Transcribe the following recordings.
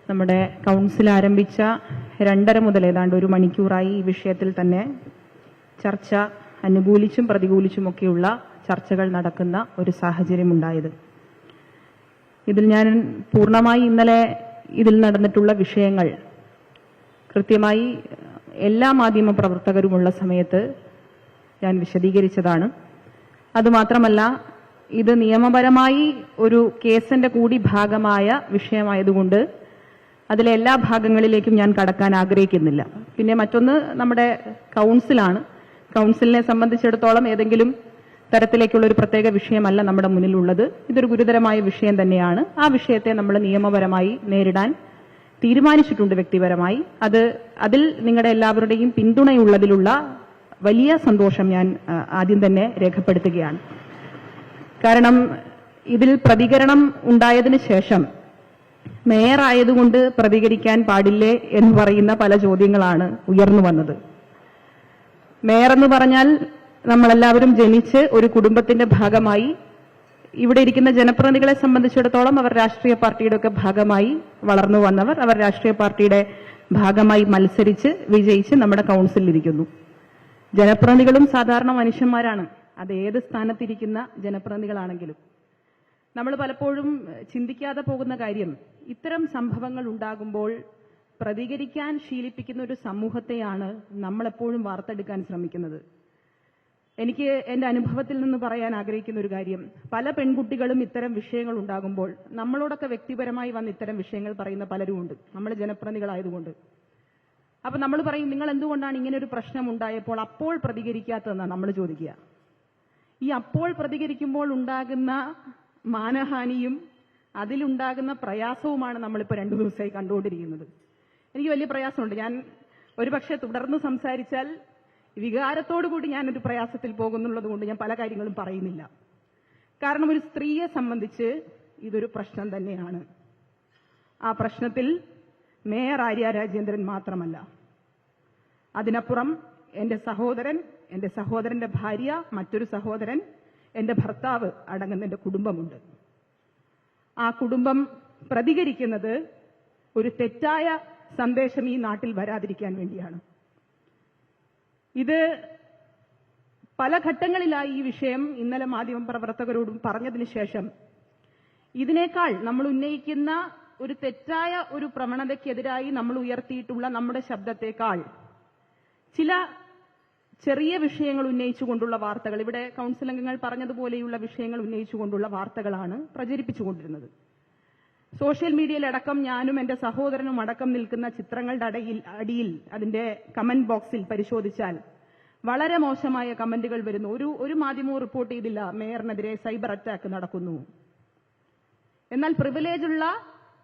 നമ്മുടെ കൗൺസിൽ ആരംഭിച്ച 2:30 മുതൽ ഏതാണ്ട് 1 മണിക്കൂറായി ഈ വിഷയത്തിൽ തന്നെ ചർച്ച അനുകൂലിച്ചും പ്രതികൂലിച്ചുമൊക്കെയുള്ള ചർച്ചകൾ നടക്കുന്ന ഒരു സാഹചര്യമുണ്ടായത്. ഇതിൽ ഞാൻ പൂർണ്ണമായി ഇന്നലെ ഇതിൽ നടന്നിട്ടുള്ള വിഷയങ്ങൾ കൃത്യമായി എല്ലാ മാധ്യമ പ്രവർത്തകരുമുള്ള സമയത്ത് ഞാൻ വിശദീകരിച്ചതാണ്. അതുമാത്രമല്ല, ഇത് നിയമപരമായി ഒരു കേസിന്റെ കൂടി ഭാഗമായ വിഷയമായതുകൊണ്ട് അതിലെ എല്ലാ ഭാഗങ്ങളിലേക്കും ഞാൻ കടക്കാൻ ആഗ്രഹിക്കുന്നില്ല. പിന്നെ മറ്റൊന്ന് നമ്മുടെ കൗൺസിലാണ്. കൗൺസിലിനെ സംബന്ധിച്ചിടത്തോളം ഏതെങ്കിലും തരത്തിലേക്കുള്ള ഒരു പ്രത്യേക വിഷയമല്ല നമ്മുടെ മുന്നിലുള്ളത്. ഇതൊരു ഗുരുതരമായ വിഷയം തന്നെയാണ്. ആ വിഷയത്തെ നമ്മൾ നിയമപരമായി നേരിടാൻ തീരുമാനിച്ചിട്ടുണ്ട് വ്യക്തിപരമായി. അതിൽ നിങ്ങളുടെ എല്ലാവരുടെയും പിന്തുണയുള്ളതിലുള്ള വലിയ സന്തോഷം ഞാൻ ആദ്യം തന്നെ രേഖപ്പെടുത്തുകയാണ്. കാരണം ഇതിൽ പ്രതികരണം ഉണ്ടായതിനു ശേഷം മേയർ ആയതുകൊണ്ട് പ്രതികരിക്കാൻ പാടില്ലേ എന്ന് പറയുന്ന പല ചോദ്യങ്ങളാണ് ഉയർന്നു വന്നത്. മേയർ എന്ന് പറഞ്ഞാൽ നമ്മളെല്ലാവരും ജനിച്ച് ഒരു കുടുംബത്തിന്റെ ഭാഗമായി ഇവിടെ ഇരിക്കുന്ന ജനപ്രതിനിധികളെ സംബന്ധിച്ചിടത്തോളം അവർ രാഷ്ട്രീയ പാർട്ടിയുടെ ഒക്കെ ഭാഗമായി വളർന്നു വന്നവർ, അവർ രാഷ്ട്രീയ പാർട്ടിയുടെ ഭാഗമായി മത്സരിച്ച് വിജയിച്ച് നമ്മുടെ കൗൺസിലിൽ ഇരിക്കുന്നു. ജനപ്രതിനിധികളും സാധാരണ മനുഷ്യന്മാരാണ്, അത് ഏത് സ്ഥാനത്തിരിക്കുന്ന ജനപ്രതിനിധികളാണെങ്കിലും. നമ്മൾ പലപ്പോഴും ചിന്തിക്കാതെ പോകുന്ന കാര്യം, ഇത്തരം സംഭവങ്ങൾ ഉണ്ടാകുമ്പോൾ പ്രതികരിക്കാൻ ശീലിപ്പിക്കുന്ന ഒരു സമൂഹത്തെയാണ് നമ്മളെപ്പോഴും വാർത്തെടുക്കാൻ ശ്രമിക്കുന്നത്. എനിക്ക് എന്റെ അനുഭവത്തിൽ നിന്ന് പറയാൻ ആഗ്രഹിക്കുന്ന ഒരു കാര്യം, പല പെൺകുട്ടികളും ഇത്തരം വിഷയങ്ങൾ ഉണ്ടാകുമ്പോൾ നമ്മളോടൊക്കെ വ്യക്തിപരമായി വന്ന് ഇത്തരം വിഷയങ്ങൾ പറയുന്ന പലരുമുണ്ട്, നമ്മൾ ജനപ്രതിനിധികളായതുകൊണ്ട്. അപ്പൊ നമ്മൾ പറയും, നിങ്ങൾ എന്തുകൊണ്ടാണ് ഇങ്ങനെ ഒരു പ്രശ്നം ഉണ്ടായപ്പോൾ അപ്പോൾ പ്രതികരിക്കാത്തതെന്നാണ് നമ്മൾ ചോദിക്കുക. ഈ അപ്പോൾ പ്രതികരിക്കുമ്പോൾ ഉണ്ടാകുന്ന മാനഹാനിയും അതിലുണ്ടാകുന്ന പ്രയാസവുമാണ് നമ്മളിപ്പോൾ 2 ദിവസമായി കണ്ടുകൊണ്ടിരിക്കുന്നത്. എനിക്ക് വലിയ പ്രയാസമുണ്ട്. ഞാൻ ഒരുപക്ഷെ തുടർന്ന് സംസാരിച്ചാൽ വികാരത്തോടുകൂടി ഞാനൊരു പ്രയാസത്തിൽ പോകുന്നുള്ളത് കൊണ്ട് ഞാൻ പല കാര്യങ്ങളും പറയുന്നില്ല. കാരണം ഒരു സ്ത്രീയെ സംബന്ധിച്ച് ഇതൊരു പ്രശ്നം തന്നെയാണ്. ആ പ്രശ്നത്തിൽ മേയർ ആര്യ രാജേന്ദ്രൻ മാത്രമല്ല, അതിനപ്പുറം എന്റെ സഹോദരൻ, എന്റെ സഹോദരന്റെ ഭാര്യ, മറ്റൊരു സഹോദരൻ, എന്റെ ഭർത്താവ് അടങ്ങുന്ന എന്റെ കുടുംബമുണ്ട്. ആ കുടുംബം പ്രതികരിക്കുന്നത് ഒരു തെറ്റായ സന്ദേശം ഈ നാട്ടിൽ വരാതിരിക്കാൻ വേണ്ടിയാണ്. ഇത് പല ഘട്ടങ്ങളിലായി ഈ വിഷയം ഇന്നലെ മാധ്യമപ്രവർത്തകരോടും പറഞ്ഞതിന് ശേഷം ഇതിനേക്കാൾ നമ്മൾ ഉന്നയിക്കുന്ന ഒരു തെറ്റായ ഒരു പ്രവണതയ്ക്കെതിരായി നമ്മൾ ഉയർത്തിയിട്ടുള്ള നമ്മുടെ ശബ്ദത്തെക്കാൾ ചില ചെറിയ വിഷയങ്ങൾ ഉന്നയിച്ചുകൊണ്ടുള്ള വാർത്തകൾ, ഇവിടെ കൗൺസിൽ അംഗങ്ങൾ പറഞ്ഞതുപോലെയുള്ള വിഷയങ്ങൾ ഉന്നയിച്ചുകൊണ്ടുള്ള വാർത്തകളാണ് പ്രചരിപ്പിച്ചുകൊണ്ടിരുന്നത്. സോഷ്യൽ മീഡിയയിലടക്കം ഞാനും എന്റെ സഹോദരനും അടക്കം നിൽക്കുന്ന ചിത്രങ്ങളുടെ അടിയിൽ അതിന്റെ കമന്റ് ബോക്സിൽ പരിശോധിച്ചാൽ വളരെ മോശമായ കമന്റുകൾ വരുന്നു. ഒരു മാധ്യമവും റിപ്പോർട്ട് ചെയ്തില്ല മേയറിനെതിരെ സൈബർ അറ്റാക്ക് നടക്കുന്നു. എന്നാൽ പ്രിവിലേജുള്ള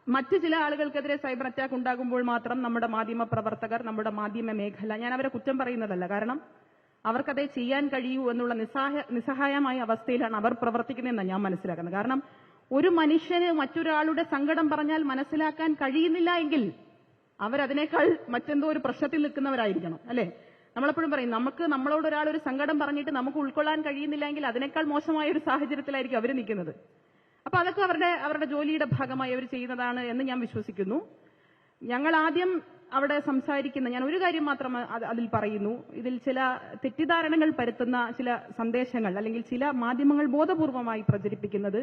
മറ്റു ചില ആളുകൾക്കെതിരെ സൈബർ അറ്റാക്ക് ഉണ്ടാകുമ്പോൾ മാത്രം നമ്മുടെ മാധ്യമ പ്രവർത്തകർ, നമ്മുടെ മാധ്യമ മേഖല, ഞാൻ അവരെ കുറ്റം പറയുന്നതല്ല, കാരണം അവർക്കതേ ചെയ്യാൻ കഴിയൂ എന്നുള്ള നിസ്സഹായമായ അവസ്ഥയിലാണ് അവർ പ്രവർത്തിക്കുന്നതെന്നാണ് ഞാൻ മനസ്സിലാക്കുന്നത്. കാരണം ഒരു മനുഷ്യന് മറ്റൊരാളുടെ സങ്കടം പറഞ്ഞാൽ മനസ്സിലാക്കാൻ കഴിയുന്നില്ല എങ്കിൽ അവരതിനേക്കാൾ മറ്റെന്തോ ഒരു പ്രശ്നത്തിൽ നിൽക്കുന്നവരായിരിക്കണം, അല്ലെ? നമ്മളെപ്പോഴും പറയും, നമ്മളോട് ഒരാൾ ഒരു സങ്കടം പറഞ്ഞിട്ട് നമുക്ക് ഉൾക്കൊള്ളാൻ കഴിയുന്നില്ല എങ്കിൽ അതിനേക്കാൾ മോശമായ ഒരു സാഹചര്യത്തിലായിരിക്കും അവർ നിൽക്കുന്നത്. അപ്പൊ അതൊക്കെ അവരുടെ ജോലിയുടെ ഭാഗമായി അവർ ചെയ്യുന്നതാണ് എന്ന് ഞാൻ വിശ്വസിക്കുന്നു. ഞങ്ങൾ ആദ്യം അവിടെ സംസാരിക്കുന്ന, ഞാൻ ഒരു കാര്യം മാത്രം അതിൽ പറയുന്നു, ഇതിൽ ചില തെറ്റിദ്ധാരണകൾ പരത്തുന്ന ചില സന്ദേശങ്ങൾ അല്ലെങ്കിൽ ചില മാധ്യമങ്ങൾ ബോധപൂർവമായി പ്രചരിപ്പിക്കുന്നത്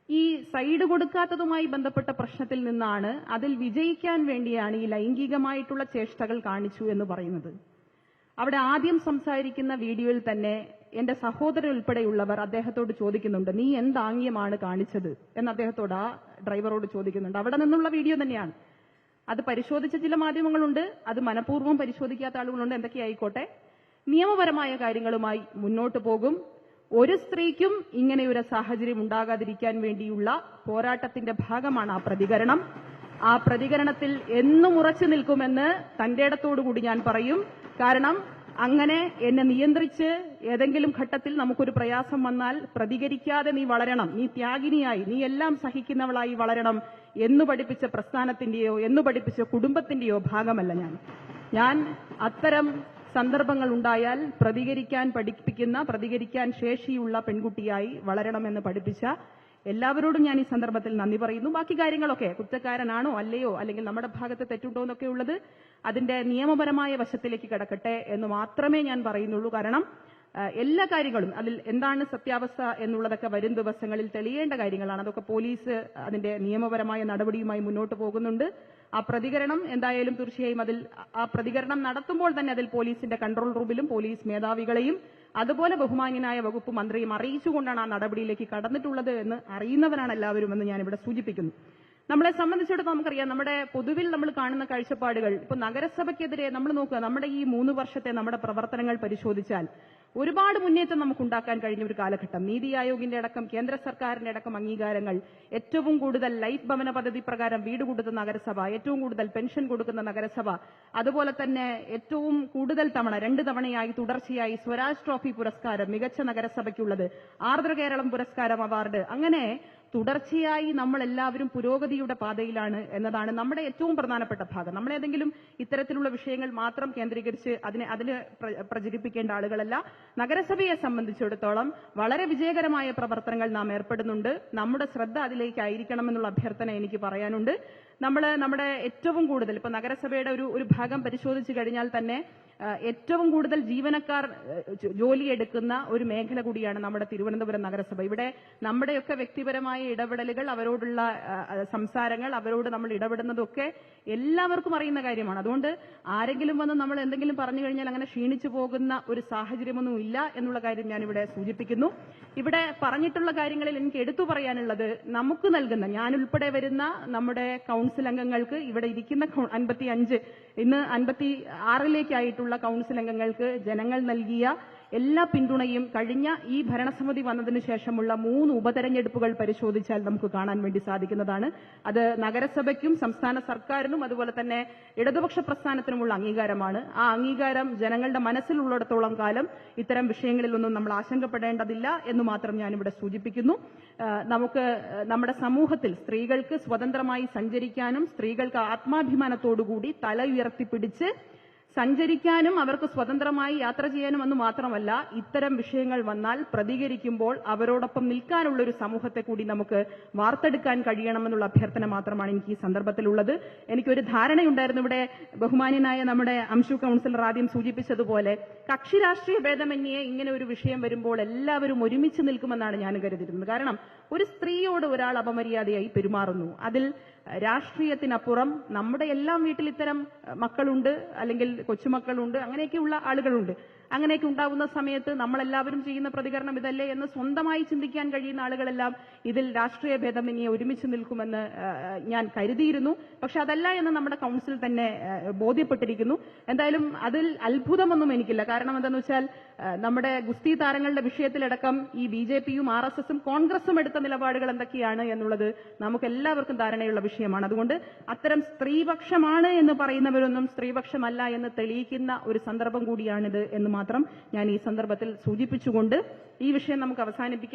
ഈ സൈഡ് കൊടുക്കാത്തതുമായി ബന്ധപ്പെട്ട പ്രശ്നത്തിൽ നിന്നാണ്, അതിൽ വിജയിക്കാൻ വേണ്ടിയാണ് ഈ ലൈംഗികമായിട്ടുള്ള ചേഷ്ടകൾ കാണിച്ചു എന്ന് പറയുന്നത്. അവിടെ ആദ്യം സംസാരിക്കുന്ന വീഡിയോയിൽ തന്നെ എന്റെ സഹോദരൻ ഉൾപ്പെടെയുള്ളവർ അദ്ദേഹത്തോട് ചോദിക്കുന്നുണ്ട്, നീ എന്താംഗ്യമാണ് കാണിച്ചത് എന്ന് അദ്ദേഹത്തോട്, ആ ഡ്രൈവറോട് ചോദിക്കുന്നുണ്ട്. അവിടെ നിന്നുള്ള വീഡിയോ തന്നെയാണ്. അത് പരിശോധിച്ച ചില മാധ്യമങ്ങളുണ്ട്, അത് മനഃപൂർവ്വം പരിശോധിക്കാത്ത ആളുകളുണ്ട്. എന്തൊക്കെയായിക്കോട്ടെ, നിയമപരമായ കാര്യങ്ങളുമായി മുന്നോട്ട് പോകും. ഒരു സ്ത്രീക്കും ഇങ്ങനെ ഒരു സാഹചര്യം ഉണ്ടാകാതിരിക്കാൻ വേണ്ടിയുള്ള പോരാട്ടത്തിന്റെ ഭാഗമാണ് ആ പ്രതികരണം. ആ പ്രതികരണത്തിൽ എന്നും ഉറച്ചു നിൽക്കുമെന്ന് തന്റെ ഇടത്തോടുകൂടി ഞാൻ പറയും. കാരണം അങ്ങനെ എന്നെ നിയന്ത്രിച്ച് ഏതെങ്കിലും ഘട്ടത്തിൽ നമുക്കൊരു പ്രയാസം വന്നാൽ പ്രതികരിക്കാതെ നീ വളരണം, നീ ത്യാഗിനിയായി, നീ എല്ലാം സഹിക്കുന്നവളായി വളരണം എന്ന് പഠിപ്പിച്ച പ്രസ്ഥാനത്തിന്റെയോ എന്ന് പഠിപ്പിച്ച കുടുംബത്തിന്റെയോ ഭാഗമല്ല ഞാൻ. അത്തരം സന്ദർഭങ്ങൾ ഉണ്ടായാൽ പ്രതികരിക്കാൻ പഠിപ്പിക്കുന്ന, പ്രതികരിക്കാൻ ശേഷിയുള്ള പെൺകുട്ടിയായി വളരണമെന്ന് പഠിപ്പിച്ച എല്ലാവരോടും ഞാൻ ഈ സന്ദർഭത്തിൽ നന്ദി പറയുന്നു. ബാക്കി കാര്യങ്ങളൊക്കെ കുറ്റക്കാരനാണോ അല്ലയോ, അല്ലെങ്കിൽ നമ്മുടെ ഭാഗത്ത് തെറ്റുണ്ടോ എന്നൊക്കെ ഉള്ളത് അതിന്റെ നിയമപരമായ വശത്തിലേക്ക് കിടക്കട്ടെ എന്ന് മാത്രമേ ഞാൻ പറയുന്നുള്ളൂ. കാരണം എല്ലാ കാര്യങ്ങളും അതിൽ എന്താണ് സത്യാവസ്ഥ എന്നുള്ളതൊക്കെ വരും ദിവസങ്ങളിൽ തെളിയേണ്ട കാര്യങ്ങളാണ്. അതൊക്കെ പോലീസ് അതിന്റെ നിയമപരമായ നടപടിയുമായി മുന്നോട്ട് പോകുന്നുണ്ട്. ആ പ്രതികരണം എന്തായാലും തീർച്ചയായും ആ പ്രതികരണം നടത്തുമ്പോൾ തന്നെ അതിൽ പോലീസിന്റെ കൺട്രോൾ റൂമിലും പോലീസ് മേധാവികളെയും അതുപോലെ ബഹുമാന്യനായ വകുപ്പ് മന്ത്രിയും അറിയിച്ചുകൊണ്ടാണ് ആ നടപടിയിലേക്ക് കടന്നിട്ടുള്ളത് എന്ന് അറിയുന്നവരാണ് എല്ലാവരും എന്ന് ഞാനിവിടെ സൂചിപ്പിക്കുന്നു. നമ്മളെ സംബന്ധിച്ചിടത്തോളം നമുക്കറിയാം, നമ്മുടെ പൊതുവിൽ നമ്മൾ കാണുന്ന കാഴ്ചപ്പാടുകൾ ഇപ്പൊ നഗരസഭയ്ക്കെതിരെ നമ്മൾ നോക്കുക, നമ്മുടെ ഈ 3 വർഷത്തെ നമ്മുടെ പ്രവർത്തനങ്ങൾ പരിശോധിച്ചാൽ ഒരുപാട് മുന്നേറ്റം നമുക്കുണ്ടാക്കാൻ കഴിഞ്ഞ ഒരു കാലഘട്ടം. നീതി ആയോഗിന്റെ അടക്കം കേന്ദ്ര സർക്കാരിന്റെ അടക്കം അംഗീകാരങ്ങൾ, ഏറ്റവും കൂടുതൽ ലൈഫ് ഭവന പദ്ധതി പ്രകാരം വീട് കൊടുക്കുന്ന നഗരസഭ, ഏറ്റവും കൂടുതൽ പെൻഷൻ കൊടുക്കുന്ന നഗരസഭ, അതുപോലെ തന്നെ ഏറ്റവും കൂടുതൽ തവണ 2 തവണയായി തുടർച്ചയായി സ്വരാജ് ട്രോഫി പുരസ്കാരം മികച്ച നഗരസഭയ്ക്കുള്ളത്, ആർദ്ര കേരളം പുരസ്കാരം അവാർഡ്, അങ്ങനെ തുടർച്ചയായി നമ്മളെല്ലാവരും പുരോഗതിയുടെ പാതയിലാണ് എന്നതാണ് നമ്മുടെ ഏറ്റവും പ്രധാനപ്പെട്ട ഭാഗം. നമ്മളേതെങ്കിലും ഇത്തരത്തിലുള്ള വിഷയങ്ങൾ മാത്രം കേന്ദ്രീകരിച്ച് അതിന് പ്രചരിപ്പിക്കേണ്ട ആളുകളല്ല. നഗരസഭയെ സംബന്ധിച്ചിടത്തോളം വളരെ വിജയകരമായ പ്രവർത്തനങ്ങൾ നാം ഏർപ്പെടുന്നുണ്ട്. നമ്മുടെ ശ്രദ്ധ അതിലേക്കായിരിക്കണമെന്നുള്ള അഭ്യർത്ഥന എനിക്ക് പറയാനുണ്ട്. നമ്മുടെ ഏറ്റവും കൂടുതൽ ഇപ്പൊ നഗരസഭയുടെ ഒരു ഭാഗം പരിശോധിച്ചു കഴിഞ്ഞാൽ തന്നെ ഏറ്റവും കൂടുതൽ ജീവനക്കാർ ജോലിയെടുക്കുന്ന ഒരു മേഖല കൂടിയാണ് നമ്മുടെ തിരുവനന്തപുരം നഗരസഭ. ഇവിടെ നമ്മുടെയൊക്കെ വ്യക്തിപരമായ ഇടപെടലുകൾ, അവരോടുള്ള സംസാരങ്ങൾ, അവരോട് നമ്മൾ ഇടപെടുന്നതൊക്കെ എല്ലാവർക്കും അറിയുന്ന കാര്യമാണ്. അതുകൊണ്ട് ആരെങ്കിലും വന്ന് നമ്മൾ എന്തെങ്കിലും പറഞ്ഞു കഴിഞ്ഞാൽ അങ്ങനെ ക്ഷീണിച്ചു പോകുന്ന ഒരു സാഹചര്യമൊന്നും ഇല്ല എന്നുള്ള കാര്യം ഞാനിവിടെ സൂചിപ്പിക്കുന്നു. ഇവിടെ പറഞ്ഞിട്ടുള്ള കാര്യങ്ങളിൽ എനിക്ക് എടുത്തു പറയാനുള്ളത്, നമുക്ക് നൽകുന്ന, ഞാനുൾപ്പെടെ വരുന്ന നമ്മുടെ കൌൺസിൽ അംഗങ്ങൾക്ക്, ഇവിടെ ഇരിക്കുന്ന 55 ഇന്ന് 56ലേക്കായിട്ടുള്ള കൌൺസിൽ അംഗങ്ങൾക്ക് ജനങ്ങൾ നൽകിയ എല്ലാ പിന്തുണയും കഴിഞ്ഞ ഈ ഭരണസമിതി വന്നതിനു ശേഷമുള്ള 3 ഉപതെരഞ്ഞെടുപ്പുകൾ പരിശോധിച്ചാൽ നമുക്ക് കാണാൻ വേണ്ടി സാധിക്കുന്നതാണ്. അത് നഗരസഭയ്ക്കും സംസ്ഥാന സർക്കാരിനും അതുപോലെ തന്നെ ഇടതുപക്ഷ പ്രസ്ഥാനത്തിനുമുള്ള അംഗീകാരമാണ്. ആ അംഗീകാരം ജനങ്ങളുടെ മനസ്സിലുള്ളിടത്തോളം കാലം ഇത്തരം വിഷയങ്ങളിലൊന്നും നമ്മൾ ആശങ്കപ്പെടേണ്ടതില്ല എന്ന് മാത്രം ഞാനിവിടെ സൂചിപ്പിക്കുന്നു. നമുക്ക് നമ്മുടെ സമൂഹത്തിൽ സ്ത്രീകൾക്ക് സ്വതന്ത്രമായി സഞ്ചരിക്കാനും സ്ത്രീകൾക്ക് ആത്മാഭിമാനത്തോടുകൂടി തല ഉയർത്തിപ്പിടിച്ച് സഞ്ചരിക്കാനും അവർക്ക് സ്വതന്ത്രമായി യാത്ര ചെയ്യാനും എന്ന് മാത്രമല്ല, ഇത്തരം വിഷയങ്ങൾ വന്നാൽ പ്രതികരിക്കുമ്പോൾ അവരോടൊപ്പം നിൽക്കാനുള്ള ഒരു സമൂഹത്തെ കൂടി നമുക്ക് വാർത്തെടുക്കാൻ കഴിയണമെന്നുള്ള അഭ്യർത്ഥന മാത്രമാണ് എനിക്ക് ഈ സന്ദർഭത്തിലുള്ളത്. എനിക്കൊരു ധാരണയുണ്ടായിരുന്നു, ഇവിടെ ബഹുമാന്യനായ നമ്മുടെ അംശു കൌൺസിലർ ആദ്യം സൂചിപ്പിച്ചതുപോലെ കക്ഷി രാഷ്ട്രീയ ഭേദമന്യേ ഇങ്ങനെ ഒരു വിഷയം വരുമ്പോൾ എല്ലാവരും ഒരുമിച്ച് നിൽക്കുമെന്നാണ് ഞാൻ കരുതിയിരുന്നത്. കാരണം ഒരു സ്ത്രീയോട് ഒരാൾ അപമര്യാദയായി പെരുമാറുന്നു, അതിൽ രാഷ്ട്രീയത്തിനപ്പുറം നമ്മുടെ എല്ലാം വീട്ടിൽ ഇത്തരം മക്കളുണ്ട്, അല്ലെങ്കിൽ കൊച്ചുമക്കളുണ്ട്, അങ്ങനെയൊക്കെയുള്ള ആളുകളുണ്ട്. അങ്ങനെയൊക്കെ ഉണ്ടാവുന്ന സമയത്ത് നമ്മളെല്ലാവരും ചെയ്യുന്ന പ്രതികരണം ഇതല്ലേ എന്ന് സ്വന്തമായി ചിന്തിക്കാൻ കഴിയുന്ന ആളുകളെല്ലാം ഇതിൽ രാഷ്ട്രീയ ഭേദമന്യേ ഒരുമിച്ച് നിൽക്കുമെന്ന് ഞാൻ കരുതിയിരുന്നു. പക്ഷെ അതല്ല എന്ന് നമ്മുടെ കൌൺസിൽ തന്നെ ബോധ്യപ്പെട്ടിരിക്കുന്നു. എന്തായാലും അതിൽ അത്ഭുതമൊന്നും എനിക്കില്ല. കാരണം എന്താണെന്ന് വെച്ചാൽ നമ്മുടെ ഗുസ്തി താരങ്ങളുടെ വിഷയത്തിലടക്കം ഈ BJPയും RSSും കോൺഗ്രസും എടുത്ത നിലപാടുകൾ എന്തൊക്കെയാണ് എന്നുള്ളത് നമുക്ക് എല്ലാവർക്കും ധാരണയുള്ള വിഷയമാണ്. അതുകൊണ്ട് അത്തരം സ്ത്രീപക്ഷമാണ് എന്ന് പറയുന്നവരൊന്നും സ്ത്രീപക്ഷമല്ല എന്ന് തെളിയിക്കുന്ന ഒരു സന്ദർഭം കൂടിയാണിത് എന്ന് മാത്രം ഞാൻ ഈ സന്ദർഭത്തിൽ സൂചിപ്പിച്ചുകൊണ്ട് ഈ വിഷയം നമുക്ക് അവസാനിപ്പിക്കാം.